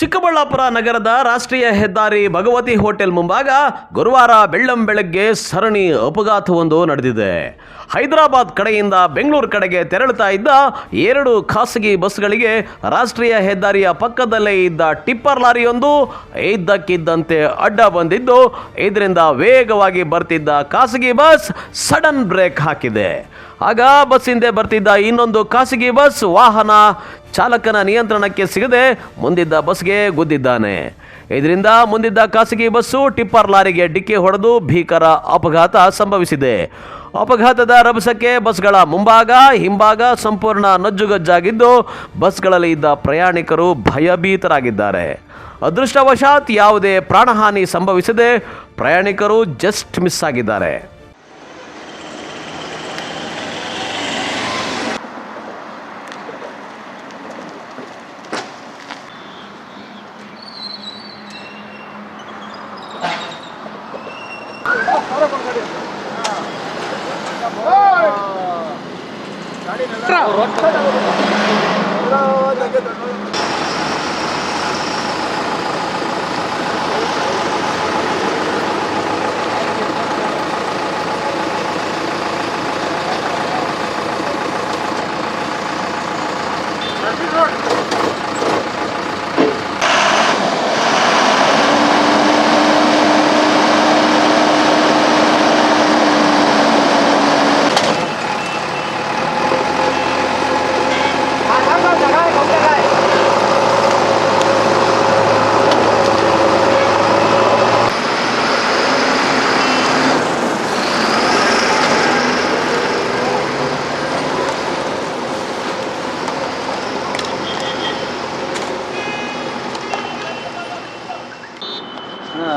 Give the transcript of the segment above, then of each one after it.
ಚಿಕ್ಕಬಳ್ಳಾಪುರ ನಗರದ ರಾಷ್ಟ್ರೀಯ ಹೆದ್ದಾರಿ ಭಗವತಿ ಹೋಟೆಲ್ ಮುಂಭಾಗ ಗುರುವಾರ ಬೆಳ್ಳಂಬೆಳಗ್ಗೆ ಸರಣಿ ಅಪಘಾತವೊಂದು ನಡೆದಿದೆ. ಹೈದರಾಬಾದ್ ಕಡೆಯಿಂದ ಬೆಂಗಳೂರು ಕಡೆಗೆ ತೆರಳುತ್ತಾ ಇದ್ದ 2 ಖಾಸಗಿ ಬಸ್ಗಳಿಗೆ ರಾಷ್ಟ್ರೀಯ ಹೆದ್ದಾರಿಯ ಪಕ್ಕದಲ್ಲೇ ಇದ್ದ ಟಿಪ್ಪರ್ ಲಾರಿಯೊಂದು ಇದ್ದಕ್ಕಿದ್ದಂತೆ ಅಡ್ಡ ಬಂದಿದ್ದು, ಇದರಿಂದ ವೇಗವಾಗಿ ಬರ್ತಿದ್ದ ಖಾಸಗಿ ಬಸ್ ಸಡನ್ ಬ್ರೇಕ್ ಹಾಕಿದೆ. ಆಗ ಬಸ್ ಹಿಂದೆ ಬರ್ತಿದ್ದ ಇನ್ನೊಂದು ಖಾಸಗಿ ಬಸ್ ವಾಹನ ಚಾಲಕನ ನಿಯಂತ್ರಣಕ್ಕೆ ಸಿಗದೆ ಮುಂದಿದ್ದ ಬಸ್ಗೆ ಗುದ್ದಿದ್ದಾನೆ. ಇದರಿಂದ ಮುಂದಿದ್ದ ಖಾಸಗಿ ಬಸ್ಸು ಟಿಪ್ಪರ್ ಲಾರಿಗೆ ಡಿಕ್ಕಿ ಹೊಡೆದು ಭೀಕರ ಅಪಘಾತ ಸಂಭವಿಸಿದೆ. ಅಪಘಾತದ ರಭಸಕ್ಕೆ ಬಸ್ಗಳ ಮುಂಭಾಗ ಹಿಂಭಾಗ ಸಂಪೂರ್ಣ ನಜ್ಜುಗಜ್ಜಾಗಿದ್ದು, ಬಸ್ಗಳಲ್ಲಿ ಇದ್ದ ಪ್ರಯಾಣಿಕರು ಭಯಭೀತರಾಗಿದ್ದಾರೆ. ಅದೃಷ್ಟವಶಾತ್ ಯಾವುದೇ ಪ್ರಾಣಹಾನಿ ಸಂಭವಿಸದೆ ಪ್ರಯಾಣಿಕರು ಜಸ್ಟ್ ಮಿಸ್ ಆಗಿದ್ದಾರೆ.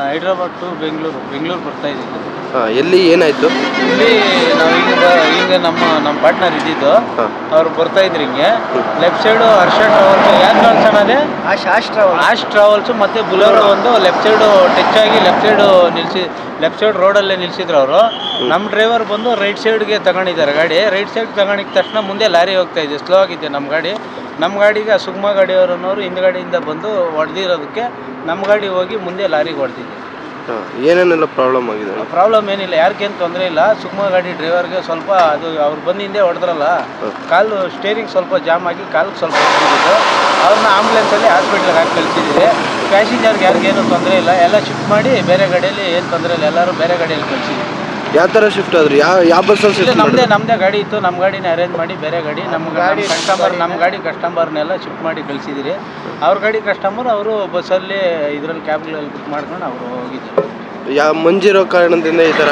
ಹೈದ್ರಾಬಾದ್ ಟು ಬೆಂಗಳೂರು ಬರ್ತಾ ಇದ್ದೀವಿ. ಎಲ್ಲಿ ಏನಾಯ್ತು? ಇಲ್ಲಿ ನಾವು ಈಗ ನಮ್ಮ ಪಾರ್ಟ್ನರ್ ಇದ್ದಿದ್ದು, ಅವ್ರು ಬರ್ತಾ ಇದ್ರು ಹಿಂಗೆ ಲೆಫ್ಟ್ ಸೈಡು ಹರ್ಷ ಟ್ರಾವೆಲ್ಸ್, ಯಾರು ಟ್ರಾವೆಲ್ಸ್ ಅನ್ನೋದೇ ಆಶ್ ಟ್ರಾವೆಲ್ಸು ಮತ್ತು ಬುಲೋರೋ ಒಂದು ಲೆಫ್ಟ್ ಸೈಡು ಟಚ್ ಆಗಿ ಲೆಫ್ಟ್ ಸೈಡ್ ರೋಡಲ್ಲೇ ನಿಲ್ಸಿದ್ರು ಅವರು. ನಮ್ಮ ಡ್ರೈವರ್ ಬಂದು ರೈಟ್ ಸೈಡ್ಗೆ ತಗೊಂಡಿದ್ದಾರೆ ಗಾಡಿ. ರೈಟ್ ಸೈಡ್ ತಗೊಂಡಿದ್ದ ತಕ್ಷಣ ಮುಂದೆ ಲಾರಿ ಹೋಗ್ತಾ ಇದೆ, ಸ್ಲೋ ಆಗಿದೆ ನಮ್ಮ ಗಾಡಿಗೆ ಸುಗಮ ಗಾಡಿಯವರನ್ನವರು ಹಿಂದ್ಗಡೆಯಿಂದ ಬಂದು ಹೊಡೆದಿರೋದಕ್ಕೆ ನಮ್ಮ ಗಾಡಿ ಹೋಗಿ ಮುಂದೆ ಲಾರಿಗೆ ಹೊಡೆದಿದೆ. ಏನೇನೆಲ್ಲ ಪ್ರಾಬ್ಲಮ್ ಆಗಿದೆ? ಪ್ರಾಬ್ಲಮ್ ಏನಿಲ್ಲ, ಯಾರಿಗೇನು ತೊಂದರೆ ಇಲ್ಲ. ಸುಗಮ ಗಾಡಿ ಡ್ರೈವರ್ಗೆ ಸ್ವಲ್ಪ ಅದು ಅವ್ರು ಬಂದು ಹಿಂದೆ ಹೊಡೆದ್ರಲ್ಲ, ಕಾಲು ಸ್ಟೇರಿಂಗ್ ಸ್ವಲ್ಪ ಜಾಮ್ ಆಗಿ ಕಾಲಿಗೆ ಸ್ವಲ್ಪ ಹೊಡೆದಿದ್ದು. ಅವ್ರನ್ನ ಆಂಬುಲೆನ್ಸಲ್ಲಿ ಹಾಸ್ಪಿಟ್ಲಿಗೆ ಹಾಕಿ ಕಳಿಸಿದ್ದೀವಿ. ಪ್ಯಾಸೆಂಜರ್ಗೆ ಯಾರಿಗೇನು ತೊಂದರೆ ಇಲ್ಲ, ಎಲ್ಲ ಶಿಫ್ಟ್ ಮಾಡಿ ಬೇರೆ ಗಾಡಿಯಲ್ಲಿ ಏನು ತೊಂದರೆ ಇಲ್ಲ, ಎಲ್ಲರೂ ಬೇರೆ ಗಾಡಿಯಲ್ಲಿ ಕಳಿಸಿದ್ದೀವಿ. ಯಾವ ಥರ ಶಿಫ್ಟ್ ಆದ್ರು? ಯಾವ ಬಸ್ಸಲ್ಲಿ? ನಮ್ಮದೇ ಗಾಡಿ ಇತ್ತು, ನಮ್ಮ ಗಾಡಿನ ಅರೇಂಜ್ ಮಾಡಿ ಬೇರೆ ಗಾಡಿ ನಮ್ಮ ಗಾಡಿ ಕಸ್ಟಮರ್ನೆಲ್ಲ ಶಿಫ್ಟ್ ಮಾಡಿ ಕಳಿಸಿದ್ದೀರಿ. ಅವ್ರ ಗಾಡಿ ಕಸ್ಟಮರ್ ಅವರು ಬಸ್ಸಲ್ಲಿ ಇದರಲ್ಲಿ ಕ್ಯಾಬ್ಗಳಲ್ಲಿ ಬುಕ್ ಮಾಡ್ಕೊಂಡು ಅವರು ಹೋಗಿದ್ದರು. ಮಂಜಿರೋ ಕಾರಣದಿಂದ ಈ ಥರ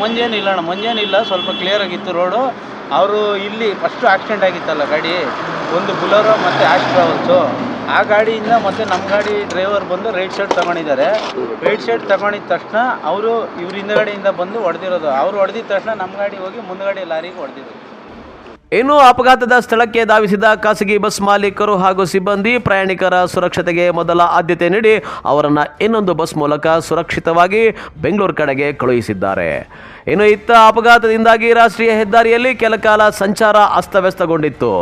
ಮಂಜೇನಿಲ್ಲ ಅಣ್ಣ, ಮಂಜೇನಿಲ್ಲ, ಸ್ವಲ್ಪ ಕ್ಲಿಯರ್ ಆಗಿತ್ತು ರೋಡು. ಅವರು ಇಲ್ಲಿ ಫಸ್ಟು ಆಕ್ಸಿಡೆಂಟ್ ಆಗಿತ್ತಲ್ಲ ಗಾಡಿ, ಒಂದು ಬುಲೋರೋ ಮತ್ತು ಆಶ್ ಟ್ರಾವೆಲ್ಸು, ಆ ಗಾಡಿಯಿಂದ ಮತ್ತು ನಮ್ಮ ಗಾಡಿ ಡ್ರೈವರ್ ಬಂದು ರೈಟ್ ಸೈಡ್ ತಗೊಂಡಿದ್ದಾರೆ. ರೈಟ್ ಸೈಡ್ ತಗೊಂಡಿದ ತಕ್ಷಣ ಇವ್ರ ಹಿಂದಗಡೆಯಿಂದ ಬಂದು ಹೊಡೆದಿರೋದು. ಅವರು ಹೊಡೆದಿದ ತಕ್ಷಣ ನಮ್ಮ ಗಾಡಿ ಹೋಗಿ ಮುಂದ್ಗಡೆ ಲಾರಿಗೆ ಹೊಡೆದಿರೋದು. ಇನ್ನು ಅಪಘಾತದ ಸ್ಥಳಕ್ಕೆ ಧಾವಿಸಿದ ಖಾಸಗಿ ಬಸ್ ಮಾಲೀಕರು ಹಾಗೂ ಸಿಬ್ಬಂದಿ ಪ್ರಯಾಣಿಕರ ಸುರಕ್ಷತೆಗೆ ಮೊದಲ ಆದ್ಯತೆ ನೀಡಿ ಅವರನ್ನು ಇನ್ನೊಂದು ಬಸ್ ಮೂಲಕ ಸುರಕ್ಷಿತವಾಗಿ ಬೆಂಗಳೂರು ಕಡೆಗೆ ಕಳುಹಿಸಿದ್ದಾರೆ. ಇನ್ನು ಇತ್ತ ಅಪಘಾತದಿಂದಾಗಿ ರಾಷ್ಟ್ರೀಯ ಹೆದ್ದಾರಿಯಲ್ಲಿ ಕೆಲಕಾಲ ಸಂಚಾರ ಅಸ್ತವ್ಯಸ್ತಗೊಂಡಿತ್ತು.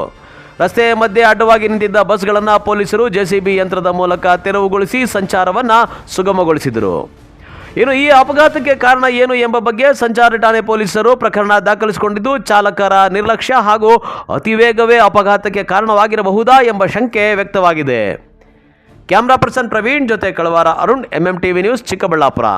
ರಸ್ತೆಯ ಮಧ್ಯೆ ಅಡ್ಡವಾಗಿ ನಿಂತಿದ್ದ ಬಸ್ಗಳನ್ನು ಪೊಲೀಸರು ಜೆಸಿಬಿ ಯಂತ್ರದ ಮೂಲಕ ತೆರವುಗೊಳಿಸಿ ಸಂಚಾರವನ್ನು ಸುಗಮಗೊಳಿಸಿದರು. ಇನ್ನು ಈ ಅಪಘಾತಕ್ಕೆ ಕಾರಣ ಏನು ಎಂಬ ಬಗ್ಗೆ ಸಂಚಾರ ಠಾಣೆ ಪೊಲೀಸರು ಪ್ರಕರಣ ದಾಖಲಿಸಿಕೊಂಡಿದ್ದು, ಚಾಲಕರ ನಿರ್ಲಕ್ಷ್ಯ ಹಾಗೂ ಅತಿವೇಗವೇ ಅಪಘಾತಕ್ಕೆ ಕಾರಣವಾಗಿರಬಹುದಾ ಎಂಬ ಶಂಕೆ ವ್ಯಕ್ತವಾಗಿದೆ. ಕ್ಯಾಮ್ರಾ ಪರ್ಸನ್ ಪ್ರವೀಣ್ ಜೊತೆ ಕಳವಾರ ಅರುಣ್, MMTV ನ್ಯೂಸ್, ಚಿಕ್ಕಬಳ್ಳಾಪುರ.